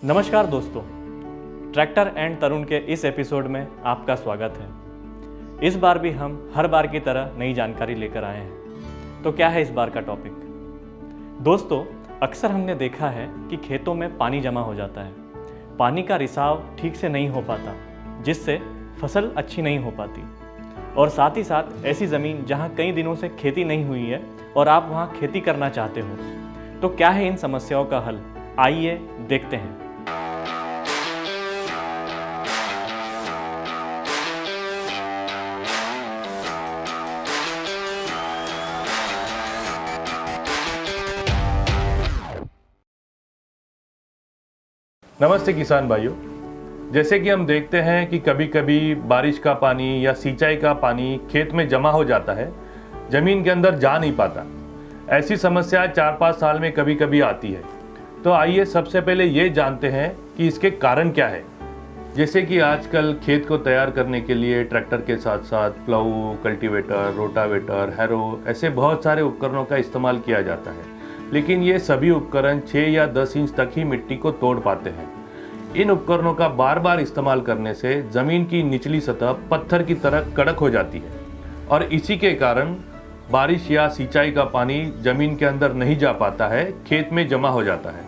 नमस्कार दोस्तों, tractor and तरुण के इस एपिसोड में आपका स्वागत है। इस बार भी हम हर बार की तरह नई जानकारी लेकर आए हैं। तो क्या है इस बार का टॉपिक? दोस्तों, अक्सर हमने देखा है कि खेतों में पानी जमा हो जाता है। पानी का रिसाव ठीक से नहीं हो पाता, जिससे फसल अच्छी नहीं हो पाती। और साथ ही साथ ऐसी ज़मीन जहाँ कई दिनों से खेती नहीं हुई है और आप वहाँ खेती करना चाहते हो, तो क्या है इन समस्याओं का हल? आइए देखते हैं। नमस्ते किसान भाइयों। जैसे कि हम देखते हैं कि कभी कभी बारिश का पानी या सिंचाई का पानी खेत में जमा हो जाता है, जमीन के अंदर जा नहीं पाता। ऐसी समस्या 4-5 साल में कभी कभी आती है। तो आइए सबसे पहले ये जानते हैं कि इसके कारण क्या है। जैसे कि आजकल खेत को तैयार करने के लिए ट्रैक्टर के साथ साथ प्लाऊ, कल्टीवेटर, रोटावेटर, हैरो ऐसे बहुत सारे उपकरणों का इस्तेमाल किया जाता है। लेकिन ये सभी उपकरण 6 या 10 इंच तक ही मिट्टी को तोड़ पाते हैं। इन उपकरणों का बार बार इस्तेमाल करने से ज़मीन की निचली सतह पत्थर की तरह कड़क हो जाती है और इसी के कारण बारिश या सिंचाई का पानी ज़मीन के अंदर नहीं जा पाता है, खेत में जमा हो जाता है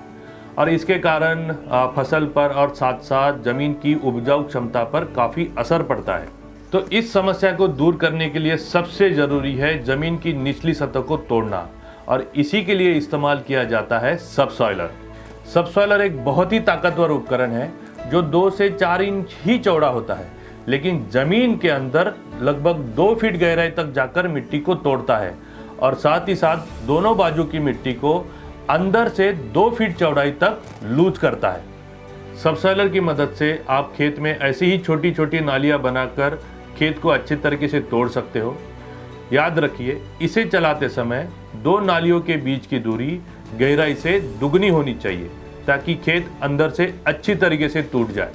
और इसके कारण फसल पर और साथ साथ ज़मीन की उपजाऊ क्षमता पर काफ़ी असर पड़ता है। तो इस समस्या को दूर करने के लिए सबसे ज़रूरी है ज़मीन की निचली सतह को तोड़ना और इसी के लिए इस्तेमाल किया जाता है सबसॉइलर। सबसॉइलर एक बहुत ही ताकतवर उपकरण है जो 2 से 4 इंच ही चौड़ा होता है, लेकिन जमीन के अंदर लगभग 2 फीट गहराई तक जाकर मिट्टी को तोड़ता है और साथ ही साथ दोनों बाजू की मिट्टी को अंदर से 2 फीट चौड़ाई तक लूज करता है। सबसॉइलर की मदद से आप खेत में ऐसी ही छोटी छोटी नालियां बनाकर खेत को अच्छे तरीके से तोड़ सकते हो। याद रखिए, इसे चलाते समय 2 नालियों के बीच की दूरी गहराई से दुगनी होनी चाहिए ताकि खेत अंदर से अच्छी तरीके से टूट जाए।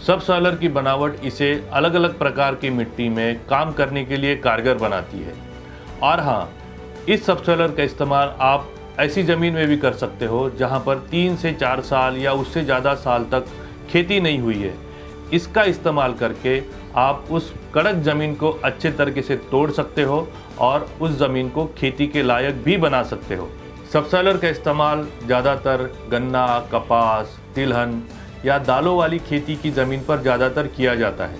सबसॉइलर की बनावट इसे अलग अलग प्रकार की मिट्टी में काम करने के लिए कारगर बनाती है। और हाँ, इस सबसॉइलर का इस्तेमाल आप ऐसी ज़मीन में भी कर सकते हो जहाँ पर 3 से 4 साल या उससे ज़्यादा साल तक खेती नहीं हुई है। इसका इस्तेमाल करके आप उस कड़क ज़मीन को अच्छे तरीके से तोड़ सकते हो और उस ज़मीन को खेती के लायक भी बना सकते हो। सबसॉइलर का इस्तेमाल ज़्यादातर गन्ना, कपास, तिलहन या दालों वाली खेती की ज़मीन पर ज़्यादातर किया जाता है।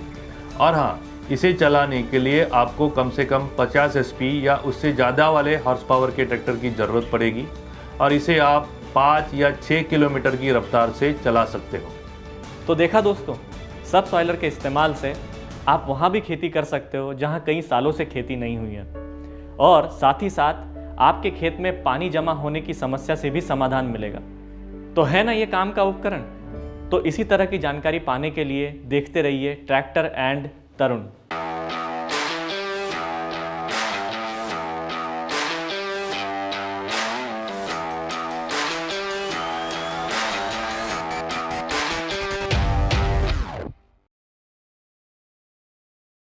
और हाँ, इसे चलाने के लिए आपको कम से कम 50 HP या उससे ज़्यादा वाले हॉर्स पावर के ट्रैक्टर की ज़रूरत पड़ेगी और इसे आप 5 या 6 किलोमीटर की रफ्तार से चला सकते हो। तो देखा दोस्तों, सबसॉइलर के इस्तेमाल से आप वहाँ भी खेती कर सकते हो जहाँ कई सालों से खेती नहीं हुई है और साथ ही साथ आपके खेत में पानी जमा होने की समस्या से भी समाधान मिलेगा। तो है ना ये काम का उपकरण? तो इसी तरह की जानकारी पाने के लिए देखते रहिए ट्रैक्टर एंड तरुण।